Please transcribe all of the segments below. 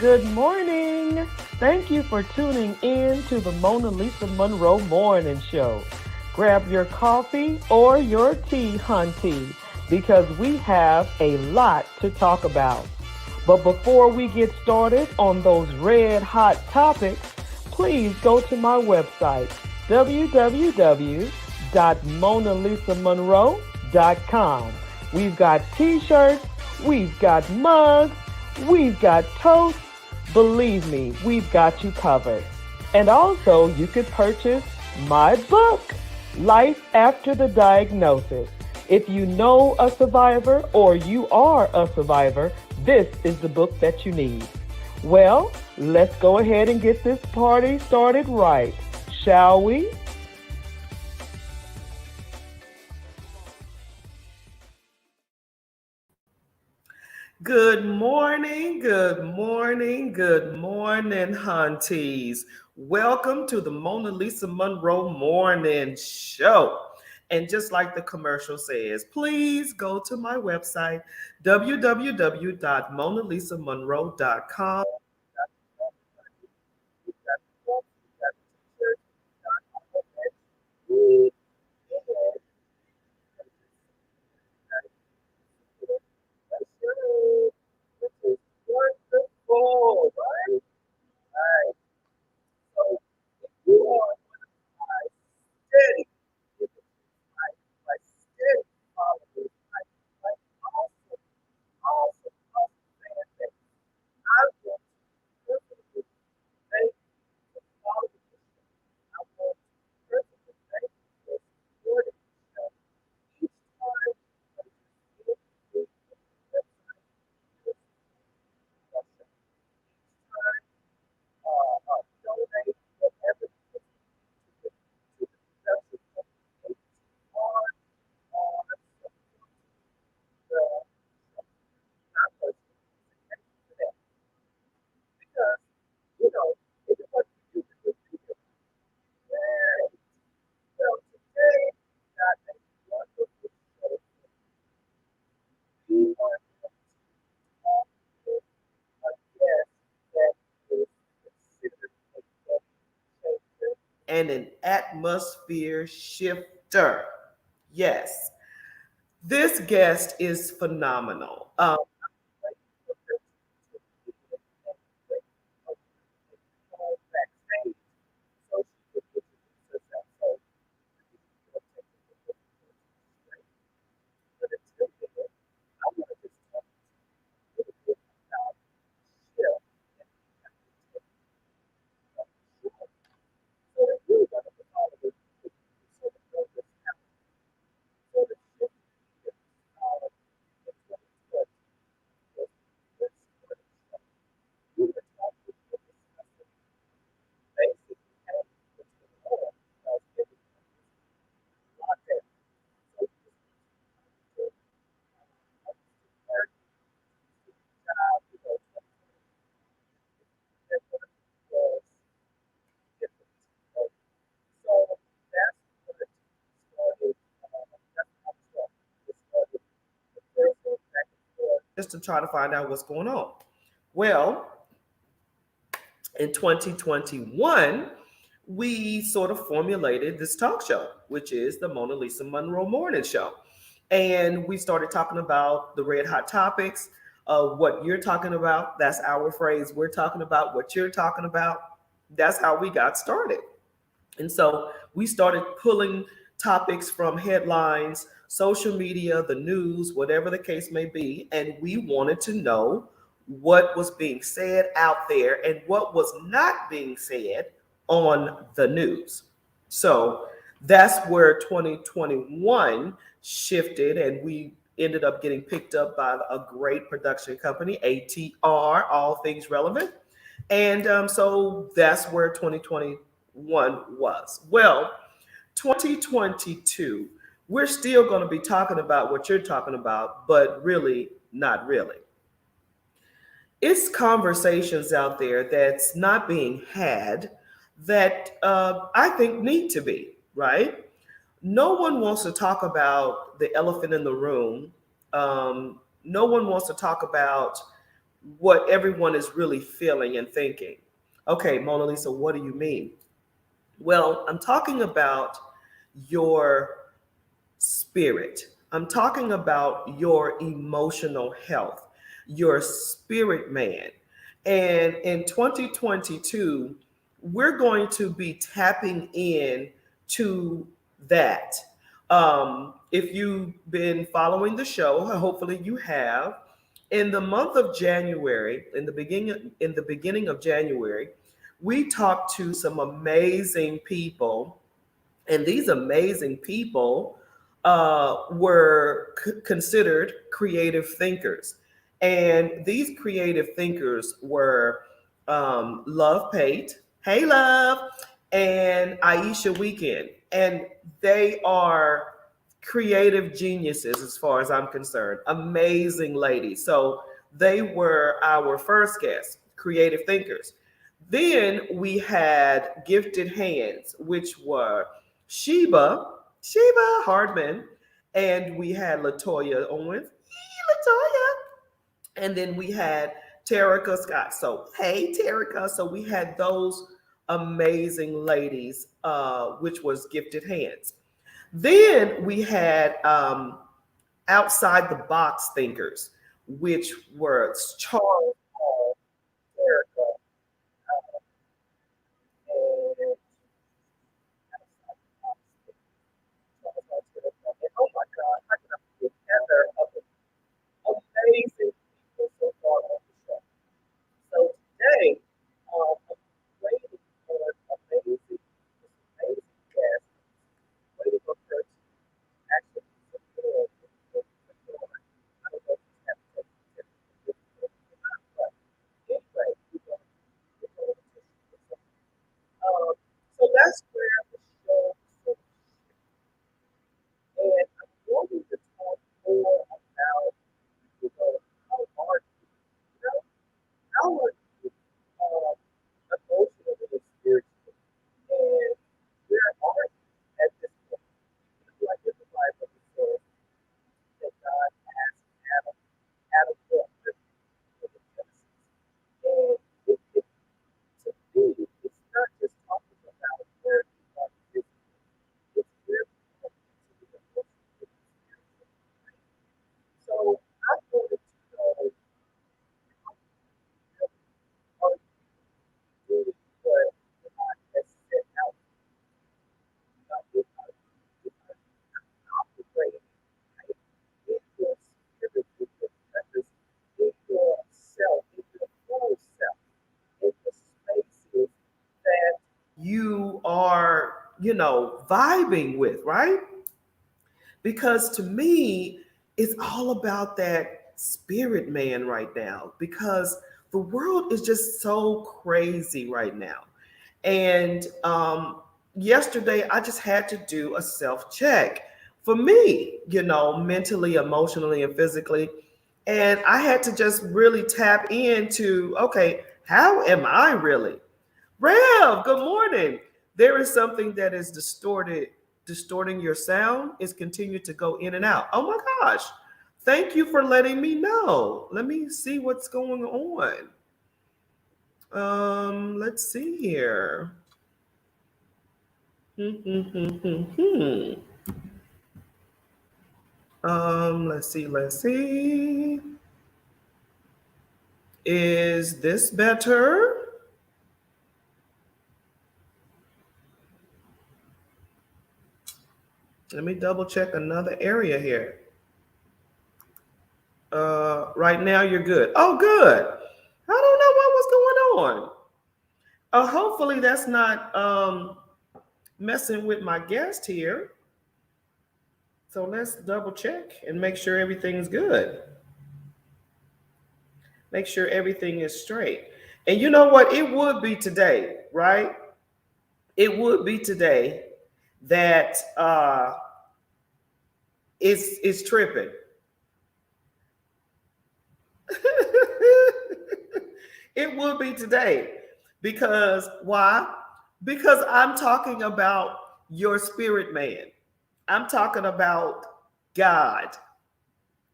Good morning. Thank you for tuning in to the Mona Lisa Monroe Morning Show. Grab your coffee or your tea, hunty, because we have a lot to talk about. But before we get started on those red hot topics, please go to my website, www.monalisamonroe.com. We've got t-shirts, we've got mugs, we've got toast. Believe me, we've got you covered. And also, you could purchase my book, Life After the Diagnosis. If you know a survivor or you are a survivor, this is the book that you need. Well, let's go ahead and get this party started right, shall we? Good morning, good morning, good morning, hunties. Welcome to the Mona Lisa Monroe Morning Show. And just like the commercial says, please go to my website, www.monalisamonroe.com. Wonderful, right? Right. So if you are steady, if it's like steady followers, like awesome, awesome, awesome fan base. I want to personally thank you for following the show. I want to personally thank you for supporting the show. Each time you purchase anything from the website, this is each time donate whatever you can to the production of the ATR on the not personally. Thank you for that. Because, if it wasn't for you, it would be great. Well, today, got a wonderful show. We are going to talk with a guest that is considered a game changer and an atmosphere shifter. Yes, this guest is phenomenal. Backstage, so she could introduce herself. So, but until then, I want to just talk a little bit about Chef and the Chef. So if you're one of the followers, you sort of know this happened. So the Chef is in 2020 was this sort of stuff. We were talking and discussing basically how what's going on because everything is locked down. So we just to work, job, that's what it was different. So that's what it started. That's how it started. It started the first back and forth just to try to find out what's going on. Well, in 2021, we sort of formulated this talk show, which is the Mona Lisa Monroe Morning Show. And we started talking about the red hot topics of what you're talking about. That's our phrase. We're talking about what you're talking about. That's how we got started. And so we started pulling topics from headlines, social media, the news, whatever the case may be. And we wanted to know what was being said out there and what was not being said on the news. So that's where 2021 shifted, and we ended up getting picked up by a great production company, ATR, All Things Relevant. And so that's where 2021 was. Well, 2022, we're still going to be talking about what you're talking about, but really not really. It's conversations out there that's not being had that I think need to be, right? No one wants to talk about the elephant in the room. No one wants to talk about what everyone is really feeling and thinking. Okay, Mona Lisa, what do you mean? Well, I'm talking about your spirit. I'm talking about your emotional health, your spirit man. And in 2022, we're going to be tapping in to that. If you've been following the show, hopefully you have. In the month of January, in the beginning of January, we talked to some amazing people, and these amazing people were considered creative thinkers. And these creative thinkers were Love Pate, hey Love, and Aisha Weekend. And they are creative geniuses as far as I'm concerned. Amazing ladies. So they were our first guests, creative thinkers. Then we had Gifted Hands, which were Sheba Hardman, and we had Latoya Owens, Latoya, and then we had Terica Scott. So hey Terica, so we had those amazing ladies, which was Gifted Hands. Then we had outside the box thinkers, which were Charles Hall, Terica, and oh my God, I cannot forget Heather of the amazing people so far on the show. So today, I'm waiting for amazing guest, waiting for her to actually perform. I don't know if she's having technical difficulties or not, but anyway, we're going to so that's where the show is. And I'm going to talk more about, how are you? How are you emotionally and spiritually? And where are you at this point? You identify what it says that God has Adam. Adam walked with the Genesis. And to me, it's not just talking about where you are physically, it's where you are mentally, emotionally, and spiritually. So I wanted to know, how are you doing what God has set out with us, with us operating, right? In your spirit, in your purpose, in yourself, in your full self, in the spaces that you are, vibing with, right? Because to me, it's all about that spirit man right now, because the world is just so crazy right now. And yesterday, I just had to do a self check for me, mentally, emotionally, and physically. And I had to just really tap into, okay, how am I really? Rev, good morning. There is something that is distorting your sound. It's continued to go in and out. Oh my gosh. Thank you for letting me know. Let me see what's going on. Let's see here. Let's see. Is this better? Let me double check another area here. Right now you're good. Oh, good. I don't know what was going on. Hopefully that's not messing with my guest here. So let's double check and make sure everything's good. Make sure everything is straight. And you know what? It would be today, right? It would be today that it's tripping. It would be today. Because why? Because I'm talking about your spirit man. I'm talking about God.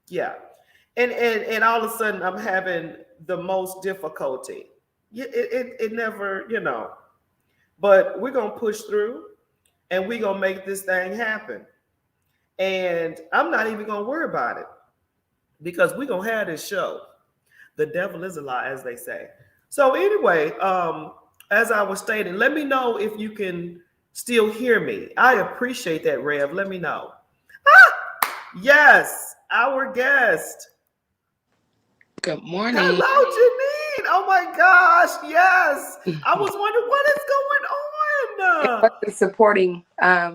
Yeah. and all of a sudden I'm having the most difficulty. It never, but we're gonna push through and we're gonna make this thing happen. And I'm not even gonna worry about it because we're gonna have this show. The devil is a lie, as they say. So anyway, as I was stating, let me know if you can still hear me. I appreciate that, Rev. Let me know. Yes, our guest. Good morning. Hello, Janine. Oh my gosh, yes. I was wondering what is going on. It wasn't supporting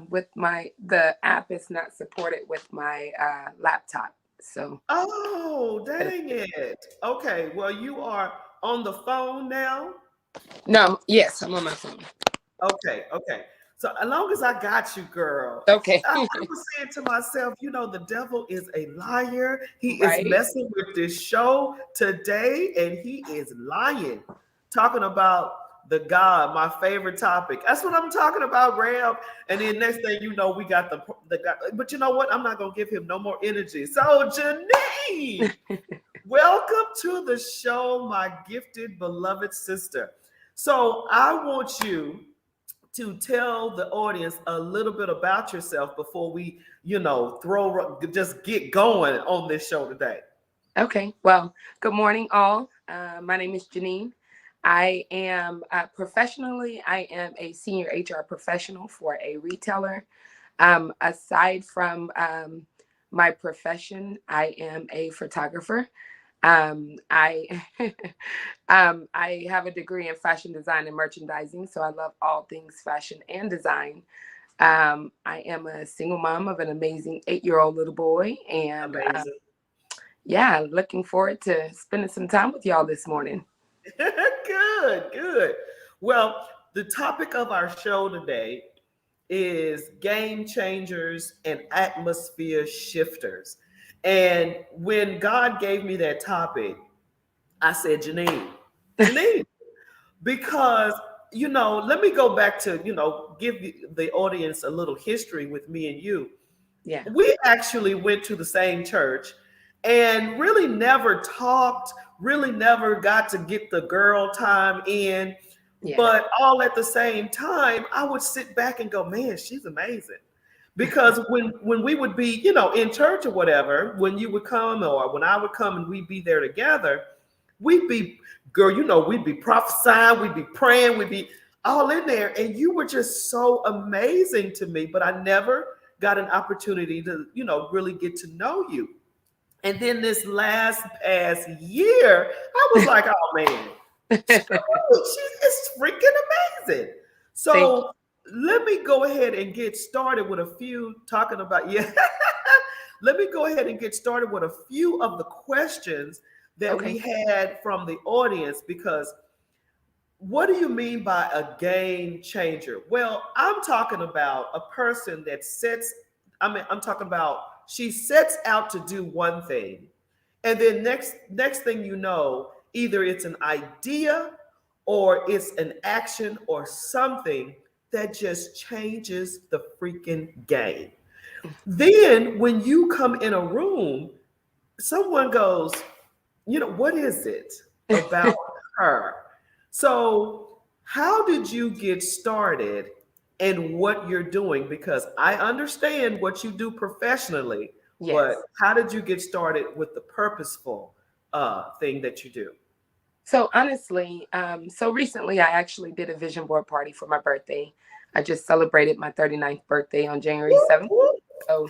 with the app is not supported with my laptop. So Oh, dang it. Okay, well, you are on the phone now. no, yes, I'm on my phone. Okay. So as long as I got you, girl. Okay. I was saying to myself, the devil is a liar. He Right. is messing with this show today, and he is lying. Talking about the God, my favorite topic. That's what I'm talking about, Graham. And then next thing you know, we got the guy. But you know what? I'm not gonna give him no more energy. So Janine, welcome to the show, my gifted, beloved sister. So I want you to tell the audience a little bit about yourself before we, just get going on this show today. Okay. Well, good morning, all. My name is Janine. I am professionally, I am a senior HR professional for a retailer. Aside from my profession, I am a photographer. I I have a degree in fashion design and merchandising, so I love all things fashion and design. I am a single mom of an amazing 8-year-old little boy, and Amazing. yeah, looking forward to spending some time with y'all this morning. Good. Well, the topic of our show today is game changers and atmosphere shifters. And when God gave me that topic, I said, Janine, because let me go back to give the audience a little history with me and you. Yeah. We actually went to the same church and really never talked, really never got to get the girl time in. Yeah. But all at the same time, I would sit back and go, man, she's amazing. Because when we would be, in church or whatever, when you would come or when I would come and we'd be there together, we'd be, girl, we'd be prophesying, we'd be praying, we'd be all in there. And you were just so amazing to me, but I never got an opportunity to, really get to know you. And then this past year, I was like, oh man, she is freaking amazing. So let me go ahead and get started with a few talking about, let me go ahead and get started with a few of the questions that we had from the audience, because what do you mean by a game changer? Well, I'm talking about a person that I'm talking about she sets out to do one thing. And then next thing you know, either it's an idea or it's an action or something that just changes the freaking game. Then when you come in a room, someone goes, what is it about her? So how did you get started and what you're doing? Because I understand what you do professionally, but how did you get started with the purposeful thing that you do? So honestly, so recently I actually did a vision board party for my birthday. I just celebrated my 39th birthday on January 7th. So,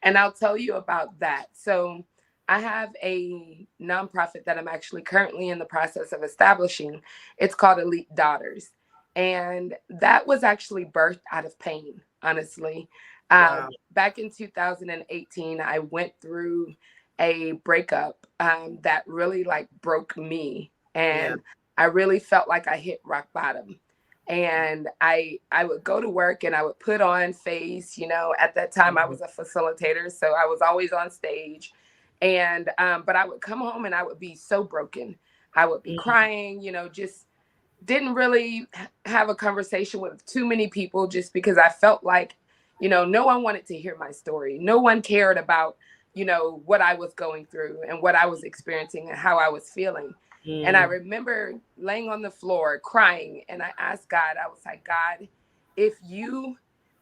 and I'll tell you about that. So I have a nonprofit that I'm actually currently in the process of establishing. It's called Elite Daughters. And that was actually birthed out of pain, honestly. Wow. Back in 2018, I went through a breakup that really broke me. And I really felt like I hit rock bottom. And I would go to work and I would put on face, at that time I was a facilitator. So I was always on stage. And but I would come home and I would be so broken. I would be crying, just didn't really have a conversation with too many people, just because I felt like, no one wanted to hear my story. No one cared about, what I was going through and what I was experiencing and how I was feeling. And I remember laying on the floor crying, and I asked God, I was like, God, if you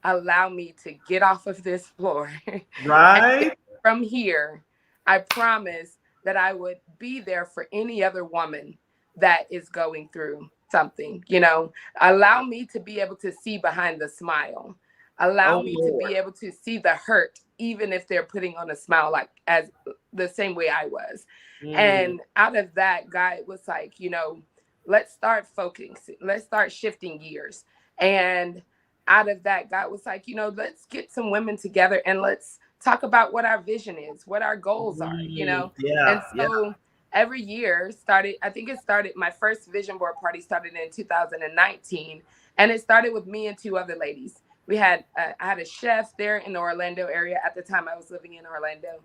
allow me to get off of this floor and Right. get from here, I promise that I would be there for any other woman that is going through something. Allow me to be able to see behind the smile. Allow Oh me to Lord. be able to see the hurt, even if they're putting on a smile, like as the same way I was. And out of that, God was like, let's start focusing, let's start shifting gears. And out of that, God was like, let's get some women together and let's talk about what our vision is, what our goals are. And Yeah, yeah. so every year started, I think it started, my first vision board party started in 2019. And it started with me and two other ladies. I had a chef there in the Orlando area. At the time I was living in Orlando.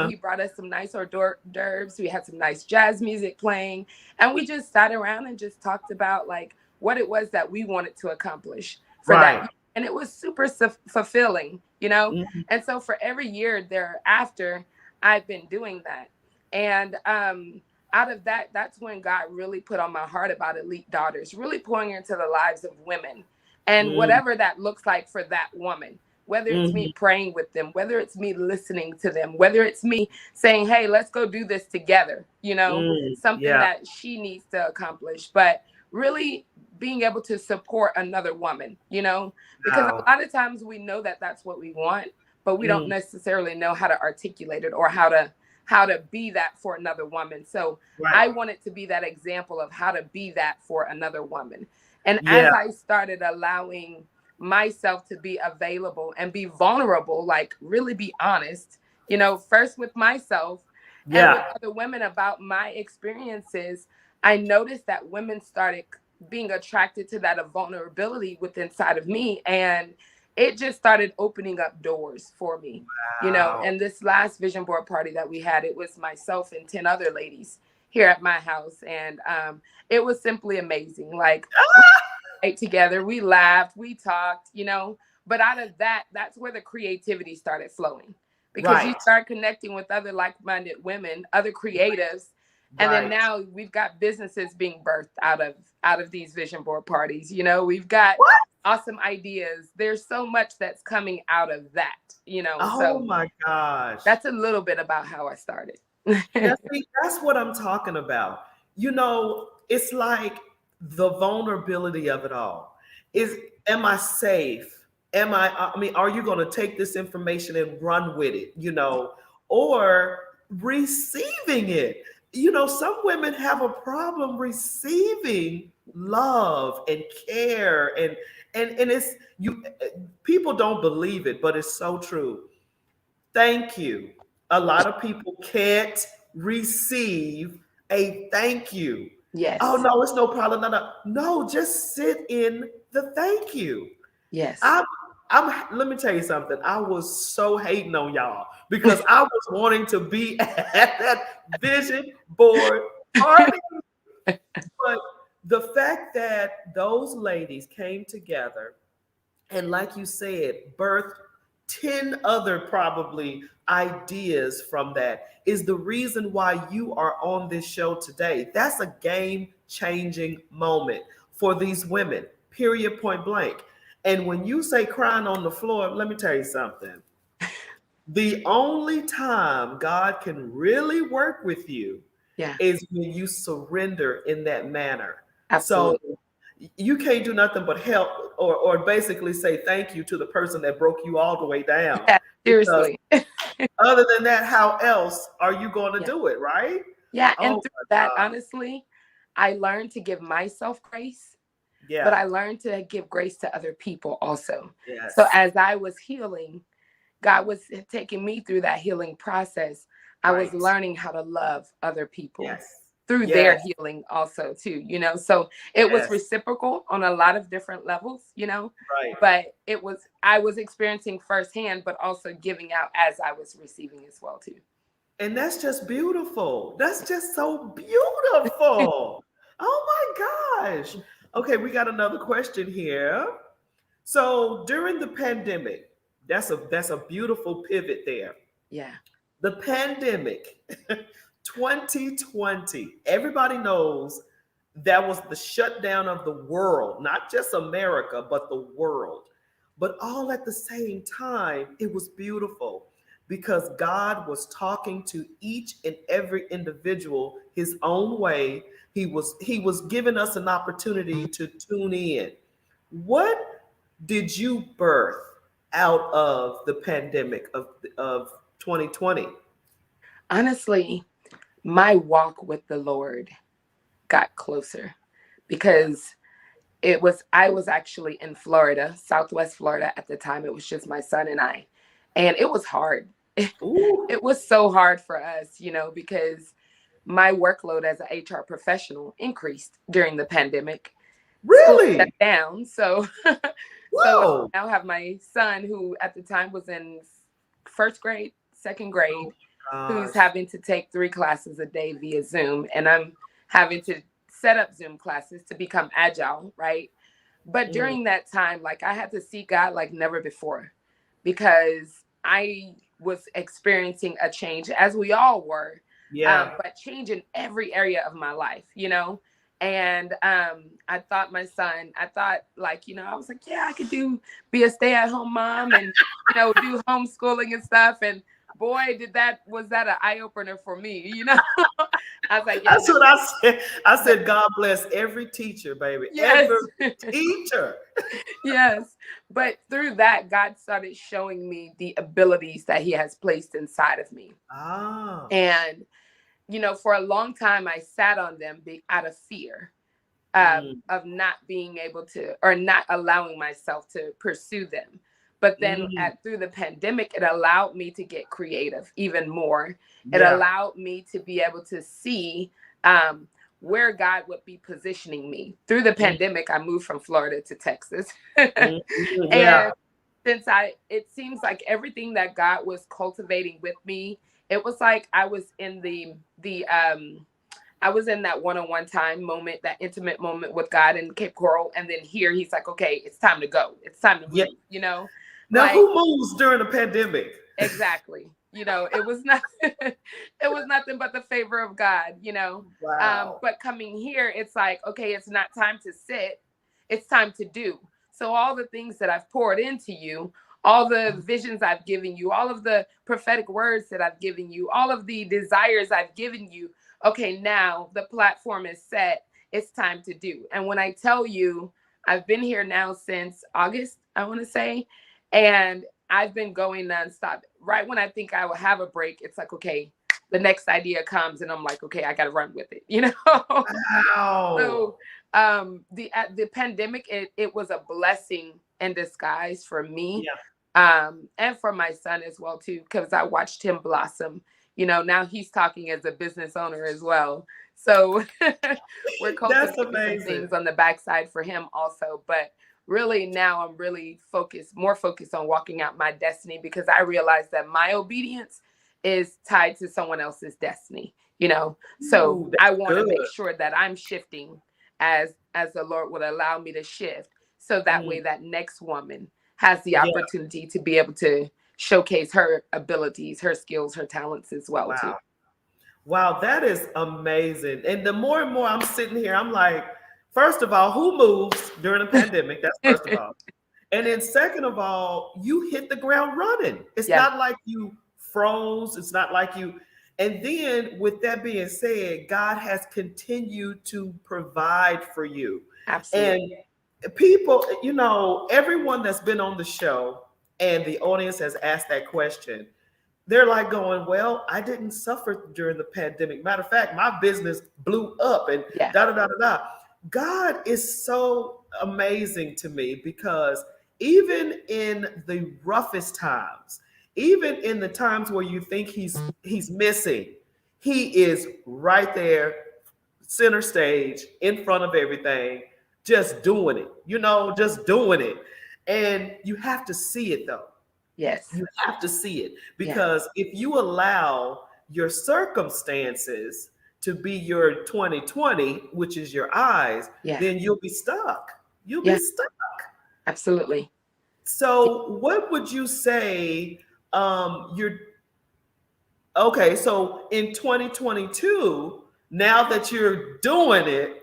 He brought us some nice hors d'oeuvres. We had some nice jazz music playing, and we just sat around and just talked about like what it was that we wanted to accomplish for that Right. year. And it was super fulfilling. Mhm. And so for every year thereafter, I've been doing that. And out of that, that's when God really put on my heart about Elite Daughters, really pouring into the lives of women and Mm, whatever that looks like for that woman, whether it's me mhm, praying with them, whether it's me listening to them, whether it's me saying, hey, let's go do this together, something yeah. that she needs to accomplish, but really being able to support another woman, because a Wow. lot of times we know that that's what we want, but we don't Mm, necessarily know how to articulate it or how to be that for another woman. So right. I wanted to be that example of how to be that for another woman. And Yeah. as I started allowing myself to be available and be vulnerable, like really be honest, first with myself and with Yeah. other women about my experiences, I noticed that women started being attracted to that vulnerability within inside of me. And it just started opening up doors for me. Wow. And this last vision board party that we had, it was myself and 10 other ladies here at my house. And it was simply amazing. Like, ate together, we laughed, we talked. But out of that, that's where the creativity started flowing, because you Right. start connecting with other like-minded women, other creatives, and then Right. now we've got businesses being birthed out of these vision board parties. We've got What? awesome ideas. There's so much that's coming out of that. Oh So my gosh. that's a little bit about how I started. Now, see, that's what I'm talking about. It's like the vulnerability of it all. Am I safe? I mean, are you going to take this information and run with it, or receiving it? Some women have a problem receiving love and care and it's you people don't believe it, but it's so true. Thank you. A lot of people can't receive a thank you. Oh Yes. no, it's no problem. No, no, no. Just sit in the thank you. Yes. I'm. Let me tell you something. I was so hating on y'all because I was wanting to be at that vision board party, but the fact that those ladies came together and, like you said, birthed 10 other probably ideas from that is the reason why you are on this show today. That's a game changing moment for these women, period, point blank. And when you say crying on the floor, let me tell you something. The only time God can really work with you Yeah, is when you surrender in that manner. So absolutely. you can't do nothing but help or basically say thank you to the person that broke you all the way down. Yeah, Because seriously. other than that, how else are you going to Yeah. do it, right? Yeah. Oh And through my that, God. honestly, I learned to give myself grace, but Yeah. I learned to give grace to other people also. So Yes. as I was healing, God was taking me through that healing process. I was Right. learning how to love other people Yes. through their Yes. healing also too. So it was Yes. reciprocal on a lot of different levels. Right. But I was experiencing firsthand, but also giving out as I was receiving as well too. And that's just beautiful. That's just so beautiful. Oh my gosh. Okay, we got another question here. So during the pandemic, that's a beautiful pivot there. Yeah. The pandemic, 2020, everybody knows that was the shutdown of the world, not just America, but the world. But all at the same time, it was beautiful because God was talking to each and every individual his own way. He was giving us an opportunity to tune in. What did you birth out of the pandemic of 2020? Honestly, my walk with the Lord got closer because I was actually in Florida, Southwest Florida at the time. It was just my son and I. And it was hard. Ooh, It was so hard for us, because my workload as an HR professional increased during the pandemic. School shut really? down. So so Whoa. I now have my son who at the time was in first grade, second grade, Oh who's gosh. having to take 3 classes a day via Zoom. And I'm having to set up Zoom classes to become agile, right? But Mm, during that time, like I had to seek God like never before because I was experiencing a change, as we all were, yeah. but change in every area of my life. And I thought like, I was like, yeah, I could be a stay-at-home mom and, do homeschooling and stuff. And boy, was that an eye-opener for me. I was like, yeah, That's no, what I said. I but said, God bless every teacher, baby. yes. Every teacher. Yes. But through that, God started showing me the abilities that He has placed inside of me. Ah. And, for a long time, I sat on them out of fear Mm, of not being able to or not allowing myself to pursue them. But then mm, through the pandemic, it allowed me to get creative even more. It yeah. allowed me to be able to see um, where God would be positioning me. Through the Mm, pandemic, I moved from Florida to Texas. mm, mm, yeah. And it seems like everything that God was cultivating with me, it was like I was in I was in that one-on-one time moment, that intimate moment with God in Cape Coral. And then here he's like, okay, it's time to go. It's time to Yeah. move. Now, Like, who moves during the pandemic? exactly. It was not it was nothing but the favor of God. Wow. But coming here, it's like, okay, it's not time to sit, it's time to do. So all the things that I've poured into you, all the visions I've given you, all of the prophetic words that I've given you, all of the desires I've given you, okay, now the platform is set, it's time to do. And when I tell you, I've been here now since August, I want to say, and I've been going nonstop. Right when I think I will have a break, it's like, okay, the next idea comes, and I'm like, okay, I got to run with it. Wow. So the pandemic, it was a blessing in disguise for me, Yeah. and for my son as well too, because I watched him blossom. Now he's talking as a business owner as well. So we're That's cultivating some amazing. things on the backside for him also. But really now I'm really more focused on walking out my destiny, because I realize that my obedience is tied to someone else's destiny. So Ooh, I that's want to good. make sure that I'm shifting as the Lord would allow me to shift, so that Mm, way that next woman has the yeah. opportunity to be able to showcase her abilities, her skills, her talents as well too. Wow. Wow, that is amazing. And the more and more I'm sitting here, I'm like, first of all, who moves during the pandemic? That's first of all. And then second of all, you hit the ground running. It's Yeah, not like you froze. It's not like you. And then with that being said, God has continued to provide for you. absolutely. And people, everyone that's been on the show and the audience has asked that question, they're like going, well, I didn't suffer during the pandemic. Matter of fact, my business blew up and Yeah, da da da da da. God is so amazing to me because even in the roughest times, even in the times where you think he's missing, he is right there, center stage, in front of everything, just doing it, just doing it. And you have to see it though. yes, You have to see it yeah, because if you allow your circumstances to be your 2020, which is your eyes, yeah, then you'll be stuck. You'll be yeah, stuck. absolutely. So, what would you say? You're. Okay, so in 2022, now that you're doing it,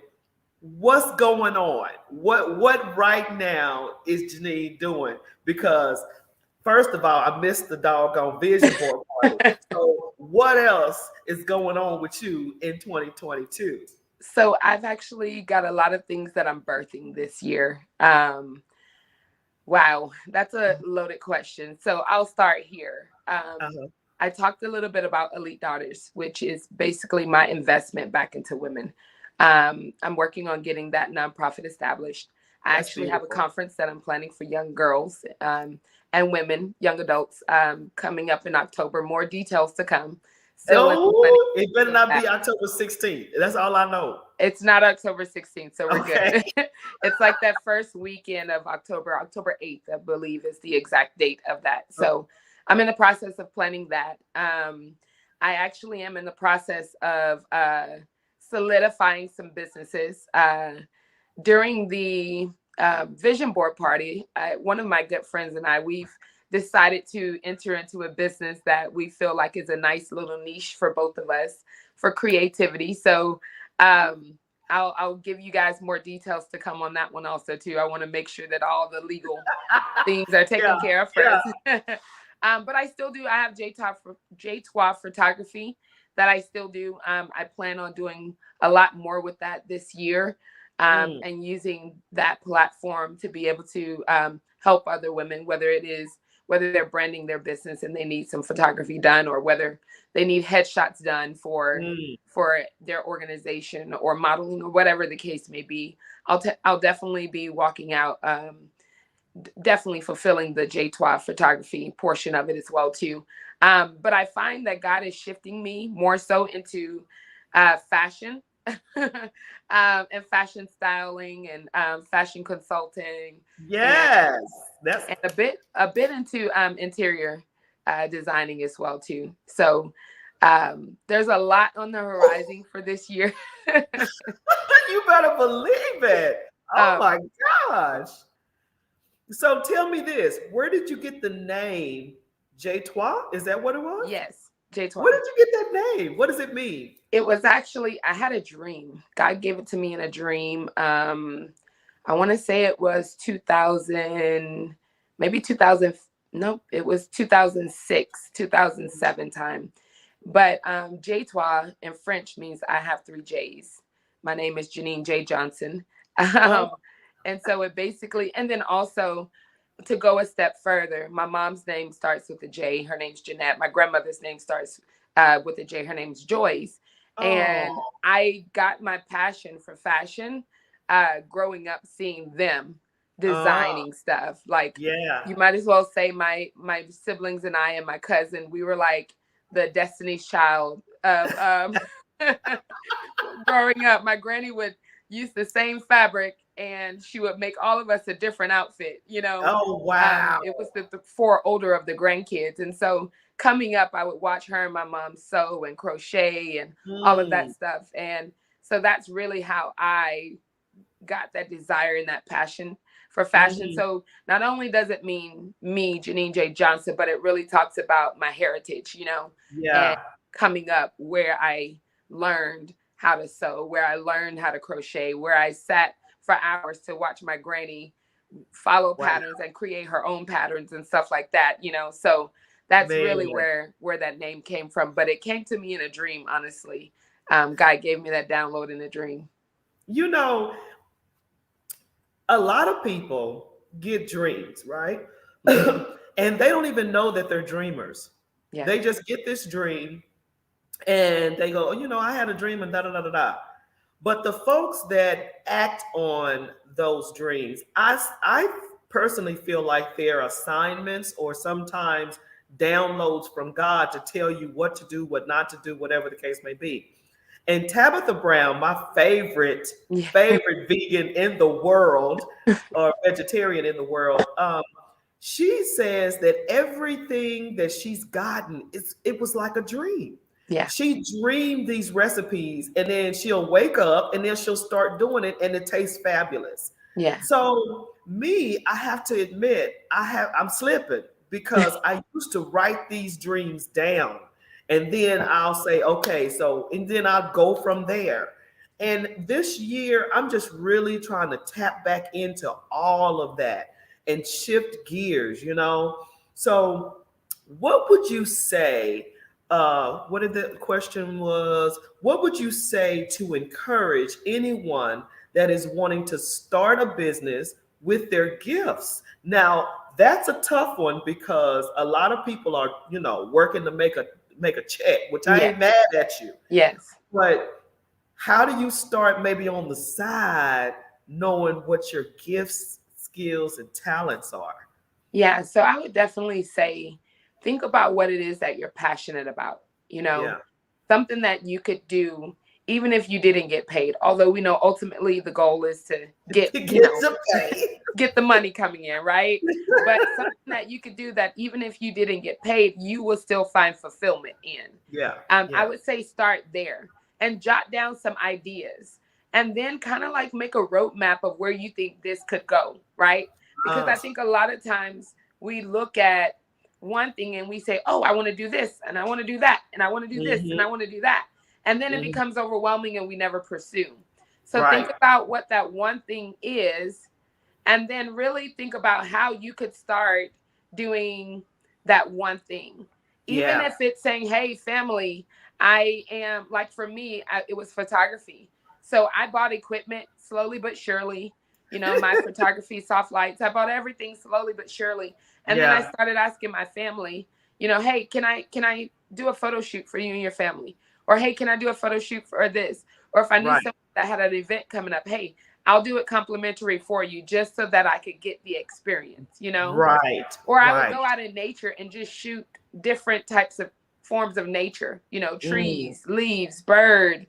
what's going on? What right now is Janine doing? Because first of all, I missed the doggone vision board party. So what else is going on with you in 2022? So I've actually got a lot of things that I'm birthing this year. Wow, that's a loaded question. So I'll start here. Uh-huh. I talked a little bit about Elite Daughters, which is basically my investment back into women. I'm working on getting that nonprofit established. I That's actually have a beautiful. conference that I'm planning for young girls and women, young adults, coming up in October. More details to come. Still in the planning Oh, it better of not that. be October 16th. That's all I know. It's not October 16th, so we're Okay. good. It's like that first weekend of October, October 8th, I believe is the exact date of that. So I'm in the process of planning that. I actually am in the process of solidifying some businesses. During the vision board party, one of my good friends and I, we've decided to enter into a business that we feel like is a nice little niche for both of us for creativity. So I'll give you guys more details to come on that one also too. I want to make sure that all the legal things are Yeah, taken care of yeah. first. But I still do. I have J12 photography that I still do. I plan on doing a lot more with that this year, Mm, and using that platform to be able to help other women, whether they're branding their business and they need some photography done, or whether they need headshots done mm. for their organization or modeling or whatever the case may be. I'll definitely be walking out. Definitely fulfilling the J12 photography portion of it as well too. But I find that God is shifting me more so into fashion and fashion styling and fashion consulting and Yes. That's a bit into interior designing as well too. So there's a lot on the horizon for this year. you better believe it. Oh um, my gosh. So tell me this. Where did you get the name J Trois? Is that what it was? yes, Where J12. did you get that name? What does it mean? It was actually, I had a dream. God gave it to me in a dream. I want to say it was 2000, maybe 2000. No, it was 2006, 2007 time. But J-Toi in French means I have three J's. My name is Janine J. Johnson. Oh, Um, and so it basically, and then also to go a step further, my mom's name starts with a J. Her name's Jeanette. My grandmother's name starts with a J. Her name's Joyce. oh, And I got my passion for fashion growing up, seeing them uh, designing stuff. Like yeah. you might as well say my siblings and I and my cousin, we were like the Destiny's Child of growing up. My granny would use the same fabric and she would make all of us a different outfit, you know. Oh, wow. It was the four older of the grandkids. And so coming up, I would watch her and my mom sew and crochet and all of that Mm, stuff. And so that's really how I got that desire and that passion for fashion. mhm. So not only does it mean me, Janine J. Johnson, but it really talks about my heritage, you know, and Yeah. coming up where I learned how to sew, where I learned how to crochet, where I sat for hours to watch my granny follow Wow. patterns and create her own patterns and stuff like that, you know. So that's really Man. where that name came from. But it came to me in a dream, honestly. God gave me that download in a dream. You know, a lot of people get dreams, right? Hmm. And they don't even know that they're dreamers. Yeah. They just get this dream and they go, oh, I had a dream and da da da da da. But the folks that act on those dreams, I personally feel like they're assignments or sometimes downloads from God to tell you what to do, what not to do, whatever the case may be. And Tabitha Brown, my Yeah. favorite vegan in the world or vegetarian in the world, she says that everything that she's gotten, it was like a dream. Yeah. She dreamed these recipes and then she'll wake up and then she'll start doing it and it tastes fabulous. Yeah. So me, I have to admit, I'm slipping because I used to write these dreams down. And then I'll say, okay, so, and then I'll go from there. And this year, I'm just really trying to tap back into all of that and shift gears, you know? So, what would you say? What did the question was? What would you say to encourage anyone that is wanting to start a business with their gifts? Now, that's a tough one because a lot of people are, working to make a check, which I ain't Yes. mad at you. Yes. But how do you start maybe on the side knowing what your gifts, skills, and talents are? Yeah. So I would definitely say, think about what it is that you're passionate about, Yeah. something that you could do even if you didn't get paid. Although we know ultimately the goal is to get, To get some pay. get the money coming in, right? But something that you could do that even if you didn't get paid, you will still find fulfillment in. Yeah. I would say start there and jot down some ideas and then kind of like make a roadmap of where you think this could go, right? Because I think a lot of times we look at one thing and we say, oh, I want to do this and I want to do that and I want to do this and I want to do that. And then it becomes overwhelming and we never pursue. So think about what that one thing is and then really think about how you could start doing that one thing. Even if it's saying, hey, family, I am, like for me, it was photography. So I bought equipment slowly but surely, my photography, soft lights. I bought everything slowly but surely. And then I started asking my family, hey, can I do a photo shoot for you and your family? Or, hey, can I do a photo shoot for this? Or if I knew someone that had an event coming up, hey, I'll do it complimentary for you just so that I could get the experience, Right. Or I would go out in nature and just shoot different types of forms of nature, trees, leaves, bird,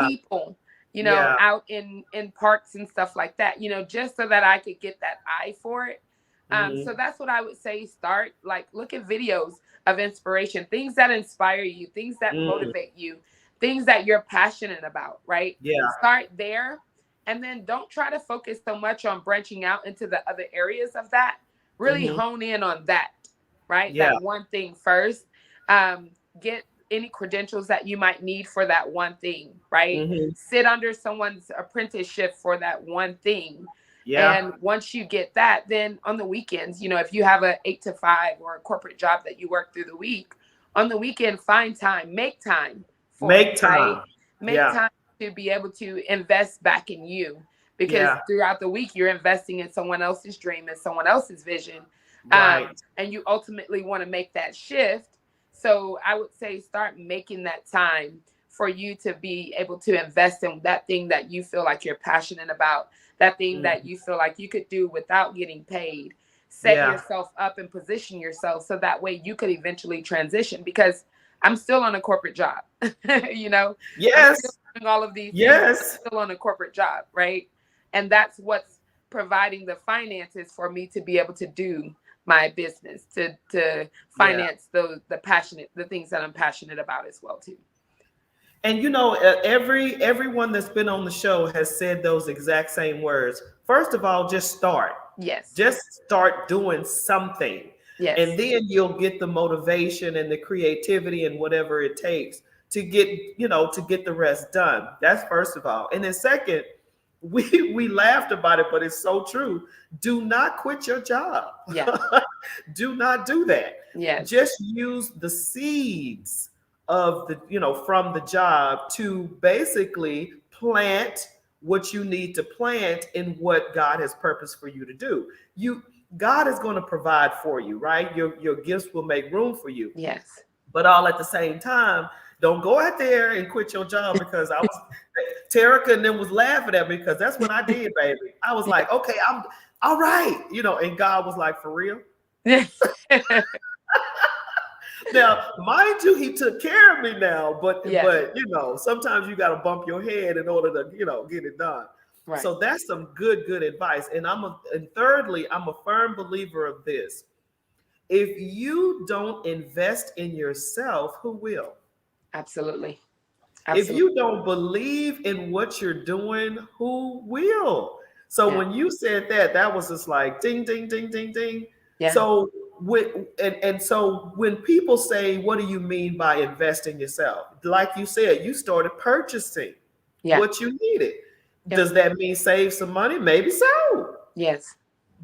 people, out in parks and stuff like that, just so that I could get that eye for it. So that's what I would say. Start, like, look at videos of inspiration, things that inspire you, things that motivate you, things that you're passionate about, right? Yeah. Start there. And then don't try to focus so much on branching out into the other areas of that. Really hone in on that, right? Yeah. That one thing first. Get any credentials that you might need for that one thing, right? Sit under someone's apprenticeship for that one thing. Yeah. And once you get that, then on the weekends, if you have a 8 to 5 or a corporate job that you work through the week, on the weekend, find time, make time for it, right? Make time to be able to invest back in you, because throughout the week you're investing in someone else's dream and someone else's vision. And you ultimately want to make that shift. So I would say start making that time for you to be able to invest in that thing that you feel like you're passionate about, that thing that you feel like you could do without getting paid. Set yourself up and position yourself so that way you could eventually transition, because I'm still on a corporate job, Yes. I'm still doing all of these Yes. things. I'm still on a corporate job, right? And that's what's providing the finances for me to be able to do my business, to finance the things that I'm passionate about as well too. And everyone that's been on the show has said those exact same words. First of all, just start. Yes. Just start doing something. Yes. And then you'll get the motivation and the creativity and whatever it takes to get the rest done. That's first of all. And then second, we laughed about it, but it's so true. Do not quit your job. Yeah. Do not do that. Yes. Just use the seeds of from the job to basically plant what you need to plant in what God has purposed for you to do. God is going to provide for you, right? Your gifts will make room for you. Yes. But all at the same time, don't go out there and quit your job, because Terica and them was laughing at me, because that's what I did, baby. I was like, okay, I'm all right. And God was like, for real? Now, mind you, he took care of me now, but sometimes you got to bump your head in order to, get it done. Right. So that's some good advice. And thirdly, I'm a firm believer of this. If you don't invest in yourself, who will? Absolutely. If you don't believe in what you're doing, who will? So when you said that was just like ding, ding, ding, ding, ding. Yeah. So and so when people say, what do you mean by invest in yourself? Like you said, you started purchasing Yeah. what you needed. Yep. Does that mean save some money? Maybe so. Yes.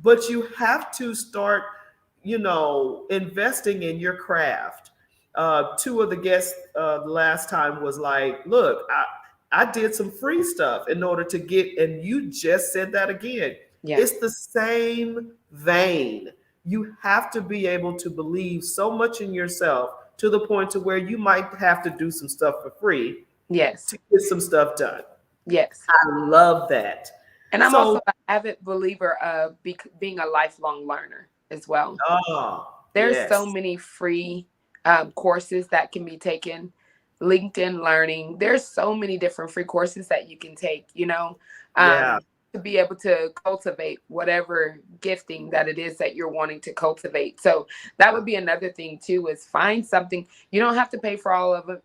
But you have to start, investing in your craft. Two of the guests the last time was like, look, I did some free stuff in order to get, and you just said that again. Yeah. It's the same vein. You have to be able to believe so much in yourself to the point to where you might have to do some stuff for free Yes. to get some stuff done. Yes. I love that. And I'm also So, an avid believer of being a lifelong learner as well. There's so yes. many free courses that can be taken. LinkedIn Learning. There's so many different free courses that you can take, Yeah. to be able to cultivate whatever gifting that it is that you're wanting to cultivate. So that would be another thing too, is find something. You don't have to pay for all of them.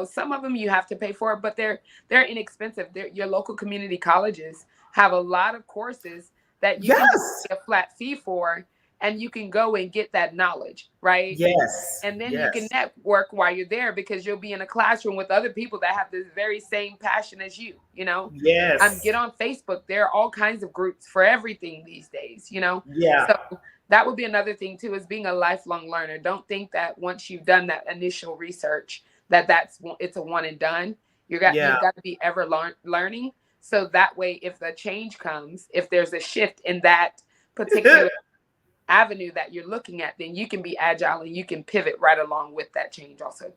Some of them you have to pay for, but they're inexpensive. Your local community colleges have a lot of courses that you can Yes. pay a flat fee for, and you can go and get that knowledge, right? Yes. And then you can Yes. network while you're there, because you'll be in a classroom with other people that have this very same passion as you. Yes. Get on Facebook. There are all kinds of groups for everything these days. Yeah. So that would be another thing too, is being a lifelong learner. Don't think that once you've done that initial research it's a one and done. You've got Yeah. to be ever learning. So that way, if the change comes, if there's a shift in that particular avenue that you're looking at, then you can be agile and you can pivot right along with that change also.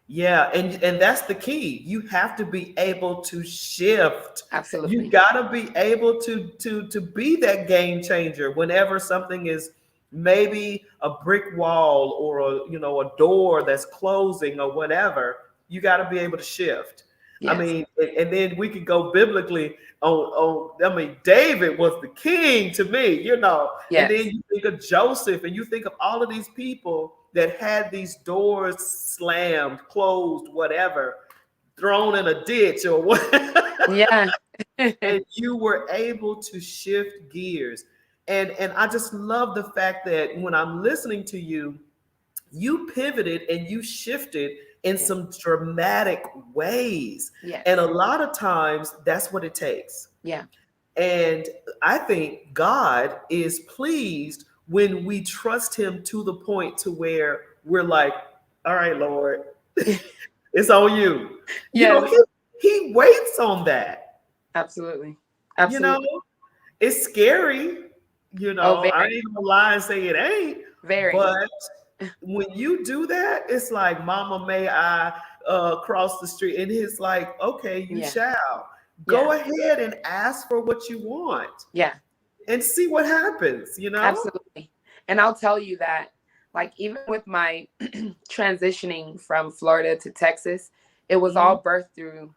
Yeah, and that's the key. You have to be able to shift. Absolutely. You got to be able to be that game changer whenever something is maybe a brick wall or a door that's closing or whatever. You got to be able to shift. I Yes. mean, and then we could go biblically on. I mean, David was the king to me, Yes. And then you think of Joseph, and you think of all of these people that had these doors slammed, closed, whatever, thrown in a ditch or what. Yeah. And you were able to shift gears. And I just love the fact that when I'm listening to you, you pivoted and you shifted in some dramatic ways. Yes. And a lot of times that's what it takes. Yeah. And I think God is pleased when we trust him to the point to where we're like, all right, Lord, it's on you. Yes. He waits on that. Absolutely. Absolutely. It's scary. I ain't gonna lie and say it ain't. Very. But when you do that, it's like, Mama, may I cross the street? And it's like, okay, you shall. Go ahead and ask for what you want. Yeah. And see what happens, Absolutely. And I'll tell you that, like, even with my transitioning from Florida to Texas, it was all birthed through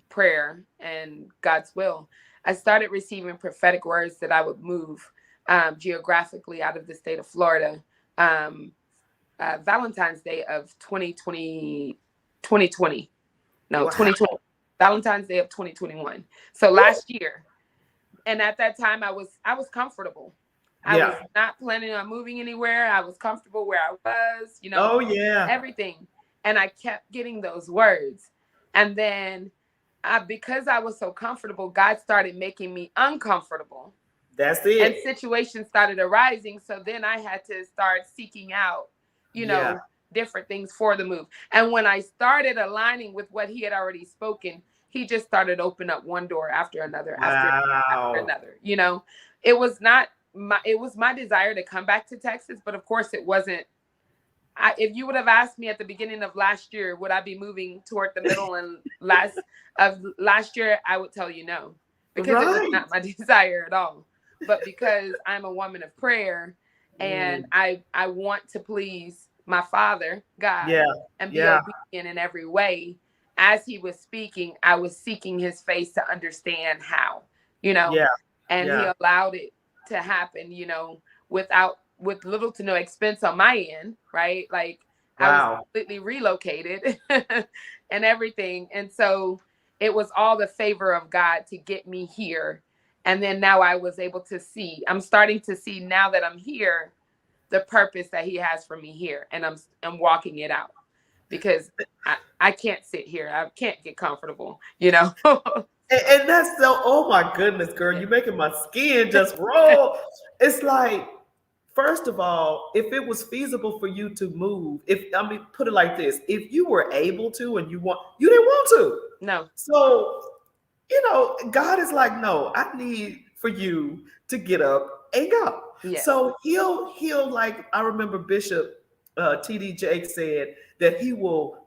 prayer and God's will. I started receiving prophetic words that I would move geographically out of the state of Florida. Valentine's Day of 2020. No, wow. 2020. Valentine's Day of 2021. So last year. And at that time, I was comfortable. I was not planning on moving anywhere. I was comfortable where I was, everything. And I kept getting those words. And then because I was so comfortable, God started making me uncomfortable. That's it. And situations started arising. So then I had to start seeking out, different things for the move. And when I started aligning with what he had already spoken, he just started opening up one door after another, after another. It was my desire to come back to Texas, but of course it wasn't. If you would have asked me at the beginning of last year, would I be moving toward the middle and last year, I would tell you no, because it was not my desire at all. But because I'm a woman of prayer and I want to please my Father, God, and be obedient in every way. As he was speaking, I was seeking his face to understand how, and he allowed it to happen, with little to no expense on my end, right? Like I was completely relocated and everything. And so it was all the favor of God to get me here. And then now I was able to see, I'm starting to see now that I'm here, the purpose that he has for me here, and I'm walking it out because I can't sit here. I can't get comfortable, you know. And that's so, oh my goodness, girl, you're making my skin just roll. It's like, first of all, if it was feasible for you to move, put it like this, if you were able to and you didn't want to. No. So, God is like, no, I need for you to get up and go. Yes. So he'll like, I remember Bishop T.D. Jakes said that he will,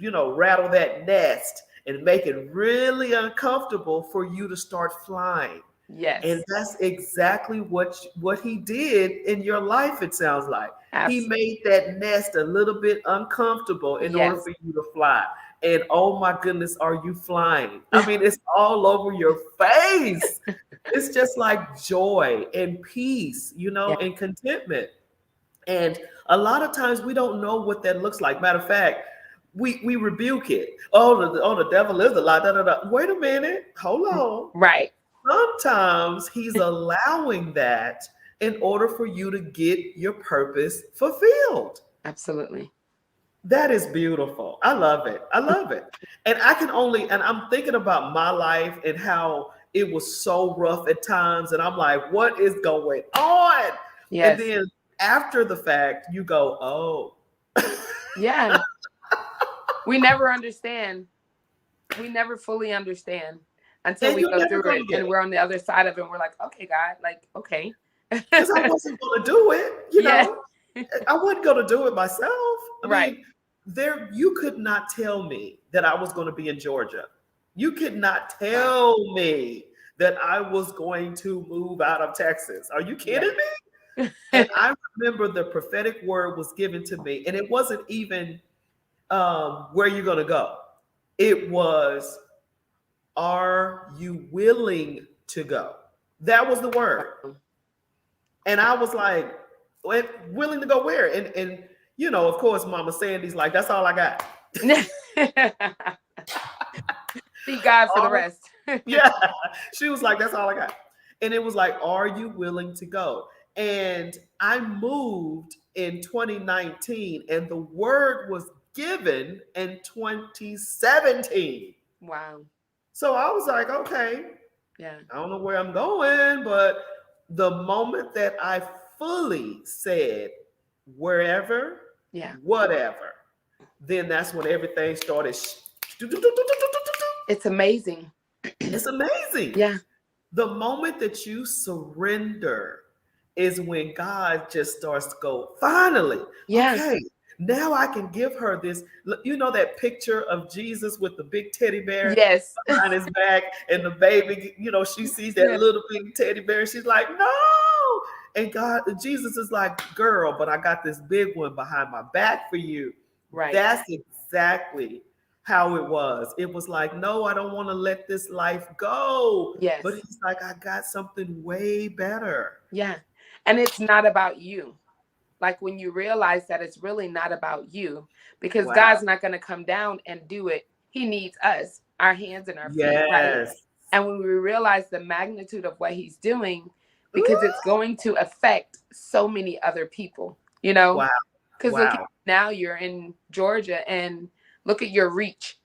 rattle that nest and make it really uncomfortable for you to start flying. Yes. And that's exactly what he did in your life, it sounds like. Absolutely. He made that nest a little bit uncomfortable in order for you to fly. And oh my goodness, are you flying? I mean, it's all over your face. It's just like joy and peace, and contentment. And a lot of times we don't know what that looks like. Matter of fact, we rebuke it. Oh, the devil is a lie. Da, da, da. Wait a minute. Hold on. Right. Sometimes he's allowing that in order for you to get your purpose fulfilled. Absolutely. That is beautiful. I love it. I love it. And I'm thinking about my life and how it was so rough at times. And I'm like, what is going on? Yes. And then after the fact, you go, oh. Yeah. We never understand. We never fully understand until we go through it and we're on the other side of it. And we're like, okay, God, like, okay. Because I wasn't going to do it, I wasn't going to do it myself. I mean, you could not tell me that I was going to be in Georgia. You could not tell me that I was going to move out of Texas. Are you kidding me? And I remember the prophetic word was given to me, and it wasn't even where you're going to go. It was, are you willing to go? That was the word. And I was like, willing to go where? And of course, Mama Sandy's like, that's all I got. See God for the rest. Yeah. She was like, that's all I got. And it was like, are you willing to go? And I moved in 2019, and the word was given in 2017. Wow. So I was like, okay, yeah, I don't know where I'm going, but the moment that I fully said wherever, whatever, then that's when everything started. It's amazing. It's amazing. Yeah. The moment that you surrender is when God just starts to go, finally, okay, now I can give her this. That picture of Jesus with the big teddy bear behind his back, and the baby, she sees that little big teddy bear. She's like, no. And Jesus is like, girl, but I got this big one behind my back for you. Right. That's exactly how it was. It was like, no, I don't want to let this life go. Yes. But he's like, I got something way better. Yeah. And it's not about you. Like when you realize that it's really not about you, because God's not going to come down and do it. He needs us, our hands and our feet. Right? And when we realize the magnitude of what he's doing, because it's going to affect so many other people, Wow. Because look, now you're in Georgia and look at your reach.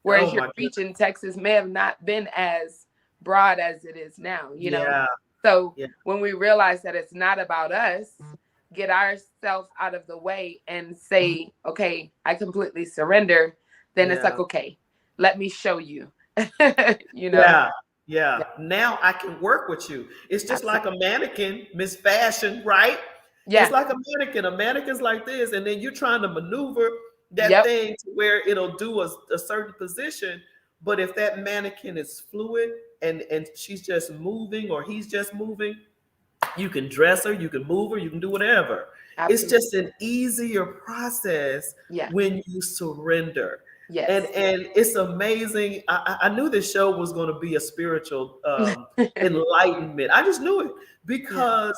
Whereas your reach in Texas may have not been as broad as it is now, know? So when we realize that it's not about us, get ourselves out of the way and say, okay, I completely surrender, then it's like, okay, let me show you, Yeah. Now I can work with you. It's just like a mannequin, Miss Fashion, right? Yeah. It's like a mannequin. A mannequin's like this, and then you're trying to maneuver that thing to where it'll do a certain position. But if that mannequin is fluid and she's just moving or he's just moving, you can dress her, you can move her, you can do whatever. Absolutely. It's just an easier process when you surrender. Yes. And it's amazing. I knew this show was going to be a spiritual enlightenment. I just knew it because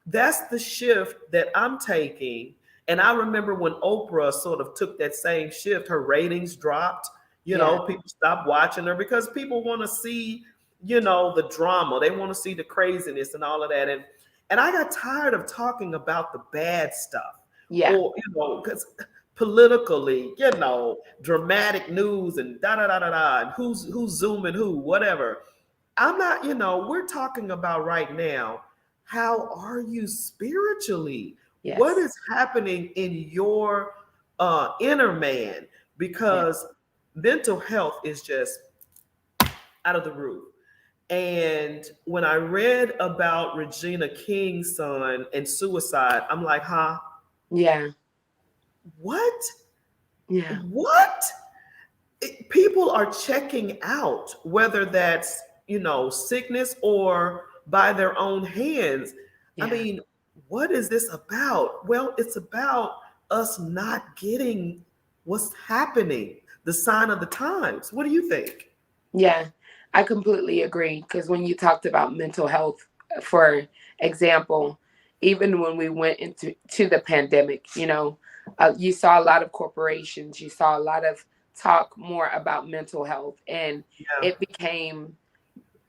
that's the shift that I'm taking. And I remember when Oprah sort of took that same shift, her ratings dropped. People stopped watching her because people want to see, the drama. They want to see the craziness and all of that. And I got tired of talking about the bad stuff, Yeah. or, because politically, dramatic news and da da da da da, and who's zooming who, whatever. I'm not, we're talking about right now. How are you spiritually? What Yes. is happening in your inner man? Yeah. Because mental health is just out of the roof. And when I read about Regina King's son and suicide, I'm like, huh? Yeah. What? Yeah. What? People are checking out, whether that's, sickness or by their own hands. I Yeah. mean, what is this about? Well, it's about us not getting what's happening, the sign of the times. What do you think? Yeah, I completely agree. Because when you talked about mental health, for example, even when we went into the pandemic, you saw a lot of corporations, you saw a lot of talk more about mental health, and Yeah, it became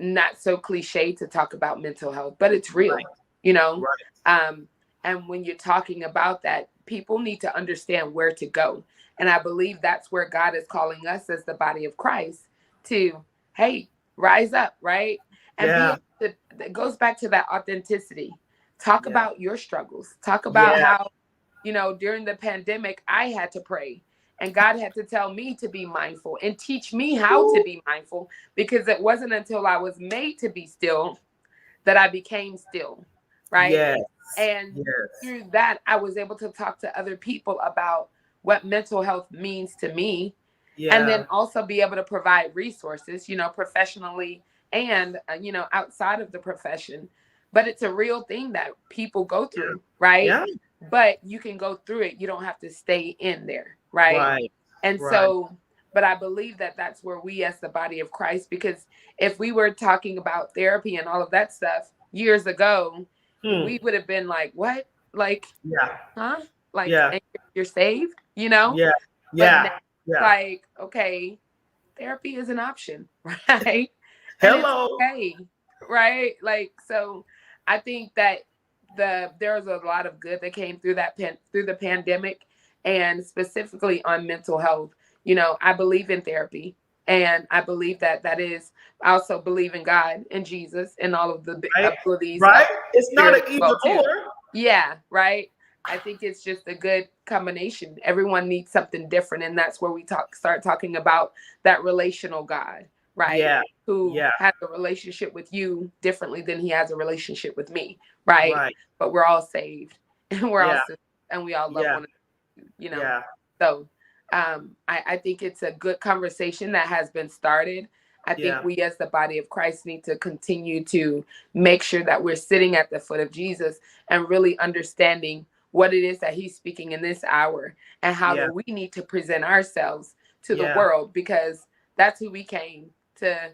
not so cliche to talk about mental health, but it's right, real, you know. right. Um, and when you're talking about that, people need to understand where to go. And I believe that's where God is calling us as the body of Christ to, hey, rise up, right? And be Yeah, able to, it goes back to that authenticity. Talk yeah, about your struggles. Talk about yeah, how, during the pandemic, I had to pray. And God had to tell me to be mindful and teach me how to be mindful, because it wasn't until I was made to be still that I became still, right? yes, And yes, through that, I was able to talk to other people about what mental health means to me, and then yeah, also be able to provide resources, professionally and, outside of the profession. But it's a real thing that people go through, right? yeah, But you can go through it. You don't have to stay in there, right? right, And right. so, but I believe that that's where we, as the body of Christ, because if we were talking about therapy and all of that stuff years ago, Hmm. we would have been like, what? Like, Yeah, huh? Like, yeah, and you're saved, you know? yeah, But now yeah, it's yeah. like, okay, therapy is an option, right? And it's Hello. okay, right? Like, so I think that there's a lot of good that came through through the pandemic, and specifically on mental health. I believe in therapy, and I believe that that is, I also believe in God and Jesus and all of the Right, abilities of right. It's not spirit an as either well too. or. Yeah, right. I think it's just a good combination. Everyone needs something different, and that's where we start talking about that relational God, right? Yeah, Who yeah, has a relationship with you differently than he has a relationship with me, right? right. But we're all saved and we're all Yeah, sisters, and we all love yeah, one another, you know. yeah, So I think it's a good conversation that has been started. I think yeah, we, as the body of Christ, need to continue to make sure that we're sitting at the foot of Jesus and really understanding what it is that he's speaking in this hour, and how yeah, do we need to present ourselves to the yeah. world, because that's who we came to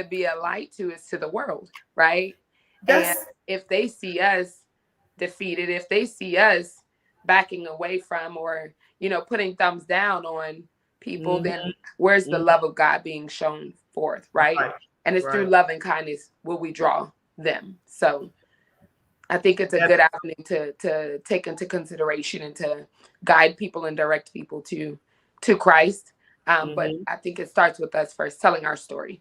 be a light to, is to the world, right? And That's if they see us defeated, if they see us backing away from, or putting thumbs down on people, then hmm, where's the hmm, love of God being shown forth, right? right, And it's through right. love and kindness will we draw them. So I think it's a That's good avenue to take into consideration and to guide people and direct people to Christ. But hmm. I think it starts with us first telling our story.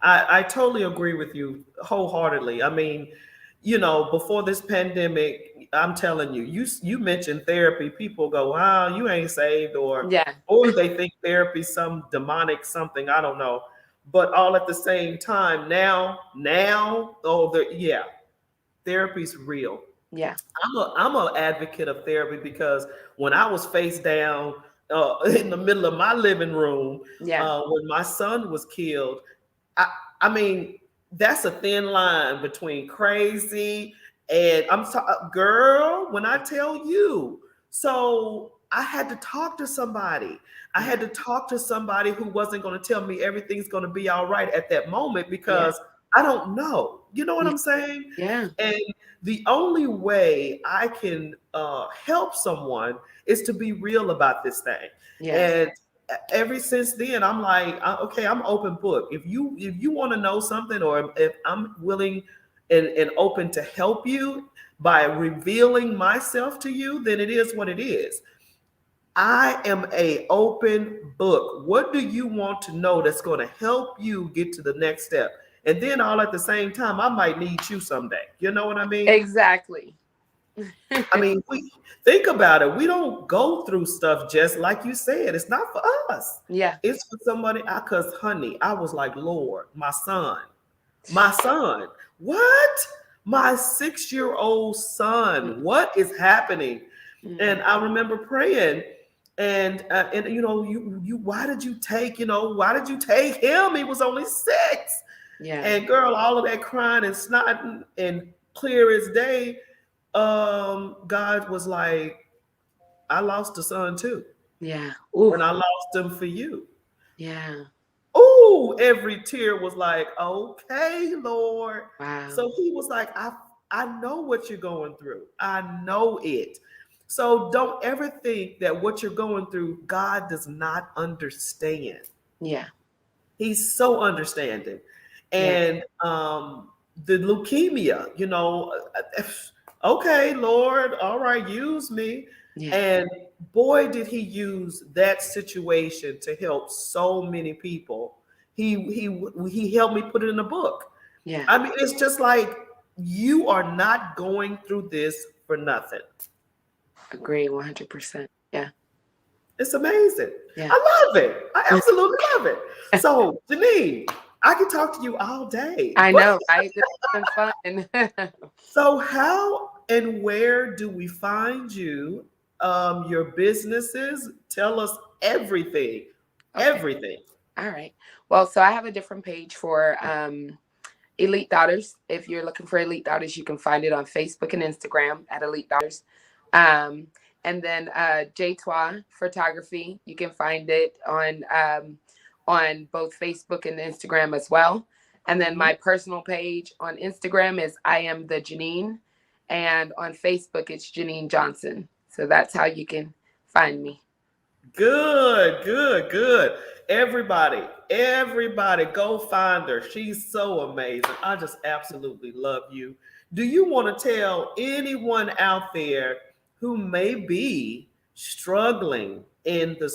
I totally agree with you wholeheartedly. I mean, before this pandemic, I'm telling you, you mentioned therapy, people go, "Wow, you ain't saved," Yeah, or they think therapy some demonic something. I don't know, but all at the same time, now, oh, yeah, therapy's real. yeah, I'm a advocate of therapy because when I was face down in the middle of my living room yeah, when my son was killed, I, I mean, that's a thin line between crazy and girl, when I tell you. So I had to talk to somebody. I yeah, had to talk to somebody who wasn't going to tell me everything's going to be all right at that moment, yeah, because I don't know. You know what yeah, I'm saying? yeah, And the only way I can help someone is to be real about this thing. yeah, And ever since then, I'm like, okay, I'm open book. If you want to know something, or if I'm willing, and open to help you by revealing myself to you, then it is what it is. I am a open book. What do you want to know that's going to help you get to the next step? And then all at the same time, I might need you someday. You know what I mean? Exactly. I mean, we think about it. We don't go through stuff just like you said. It's not for us. Yeah. It's for somebody. Cause honey, I was like, Lord, my son, what? My 6-year-old son, what is happening? And I remember praying, and you know, you why did you take him? He was only 6. Yeah. And girl, all of that crying and snotting and clear as day, God was like, I lost a son too. Yeah. Ooh. And I lost him for you. Yeah. Oh, every tear was like, okay, Lord. Wow. So he was like, I know what you're going through. I know it. So don't ever think that what you're going through, God does not understand. Yeah. He's so understanding. And the leukemia, okay, Lord, all right, use me. Yeah. And boy, did he use that situation to help so many people. He helped me put it in a book. Yeah. I mean, it's just like you are not going through this for nothing. Agree 100%. Yeah. It's amazing. Yeah. I love it. I absolutely love it. So, Janine, I can talk to you all day. I know, right? This has been fun. So, how and where do we find you? Your businesses? Tell us everything. Okay. Everything. All right. Well, so I have a different page for Elite Daughters. If you're looking for Elite Daughters, you can find it on Facebook and Instagram at Elite Daughters. And then J-Twa Photography, you can find it on both Facebook and Instagram as well. And then my personal page on Instagram is I Am the Janine, and on Facebook it's Janine Johnson. So that's how you can find me. Good. Everybody, go find her. She's so amazing. I just absolutely love you. Do you want to tell anyone out there who may be struggling in their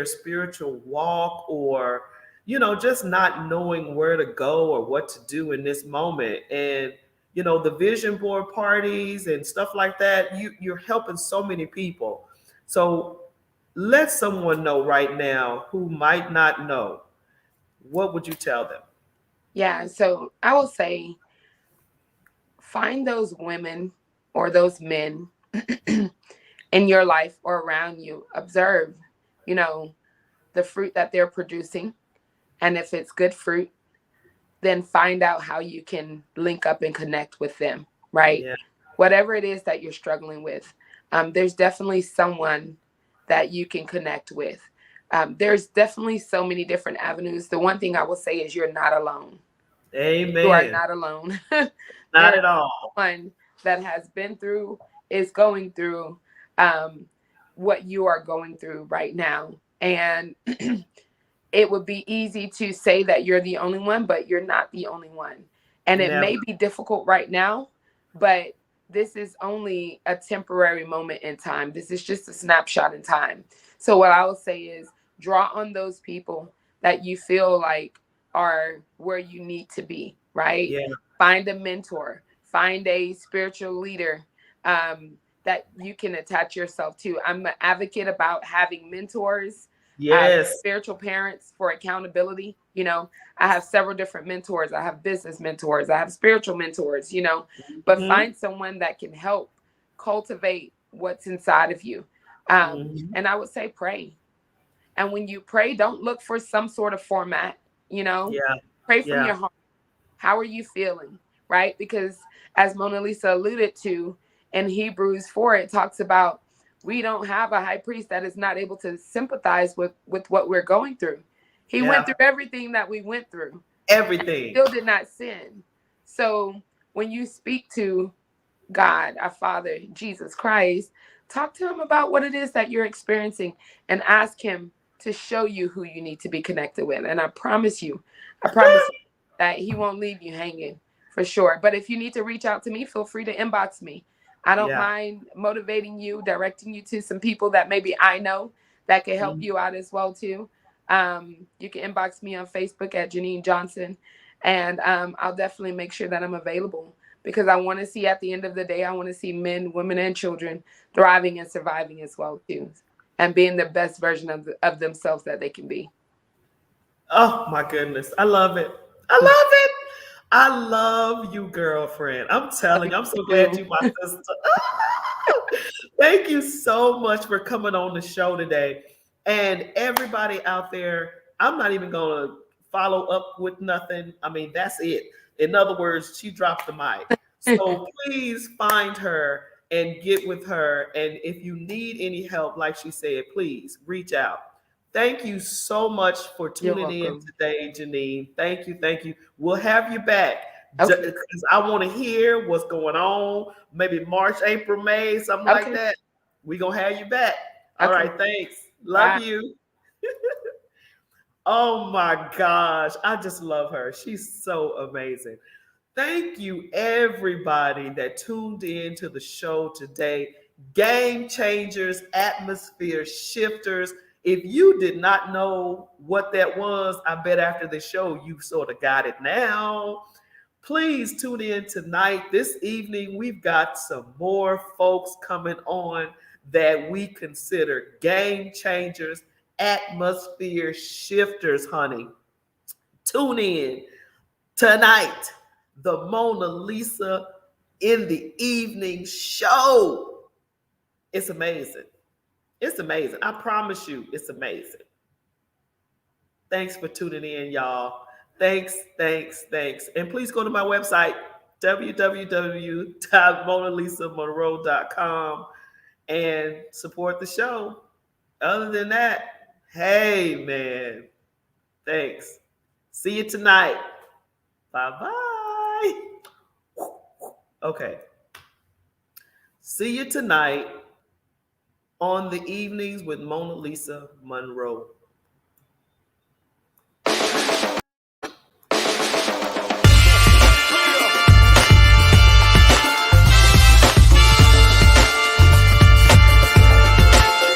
spiritual walk, or just not knowing where to go or what to do in this moment, and the vision board parties and stuff like that, you're helping so many people. So let someone know right now who might not know. What would you tell them? Yeah, so I will say find those women or those men in your life or around you. Observe, the fruit that they're producing. And if it's good fruit, then find out how you can link up and connect with them, right? Yeah. Whatever it is that you're struggling with, there's definitely someone that you can connect with. There's definitely so many different avenues. The one thing I will say is you're not alone. Amen. You are not alone. Not at all. One that has been through, is going through what you are going through right now. And it would be easy to say that you're the only one, but you're not the only one. And it may be difficult right now, but this is only a temporary moment in time. This is just a snapshot in time. So what I will say is draw on those people that you feel like are where you need to be, right? Yeah. Find a mentor, find a spiritual leader that you can attach yourself to. I'm an advocate about having mentors. Yes. Spiritual parents for accountability. I have several different mentors. I have business mentors. I have spiritual mentors, but find someone that can help cultivate what's inside of you. And I would say pray. And when you pray, don't look for some sort of format, pray from your heart. How are you feeling? Right? Because as Mona Lisa alluded to in Hebrews 4, it talks about we don't have a high priest that is not able to sympathize with what we're going through. He went through everything that we went through. Everything. Still did not sin. So when you speak to God, our Father, Jesus Christ, talk to him about what it is that you're experiencing and ask him to show you who you need to be connected with. And I promise you that he won't leave you hanging For sure. But if you need to reach out to me, feel free to inbox me. I don't Yeah. mind motivating you, directing you to some people that maybe I know that can help Mhm. you out as well too. You can inbox me on Facebook at Janine Johnson, and I'll definitely make sure that I'm available because I want to see at the end of the day, I want to see men, women, and children thriving and surviving as well too, and being the best version of themselves that they can be. Oh my goodness. I love it. I love it. I love you, girlfriend. I'm telling you, I'm so glad You. you my sister. Thank you so much for coming on the show today. And everybody out there, I'm not even going to follow up with nothing. I mean, that's it. In other words, she dropped the mic. So please find her and get with her. And if you need any help, like she said, please reach out. Thank you so much for You're tuning in welcome. today, Janine. Thank you. Thank you. We'll have you back Okay. because I want to hear what's going on. Maybe March, April, May, something like Okay. that. We're going to have you back. All Okay. right. Thanks. Love Bye. you. Oh my gosh. I just love her. She's so amazing. Thank you, everybody that tuned in to the show today. Game changers, atmosphere shifters. If you did not know what that was, I bet after the show you sort of got it now. Please tune in tonight. This evening, we've got some more folks coming on that we consider game changers, atmosphere shifters, honey. Tune in tonight, the Mona Lisa in the evening show. It's amazing. It's amazing. I promise you, it's amazing. Thanks for tuning in, y'all. Thanks, thanks, thanks. And please go to my website, www.monalisamonroe.com, and support the show. Other than that, hey, man, thanks. See you tonight. Bye bye. Okay. See you tonight on the evenings with Mona Lisa Monroe.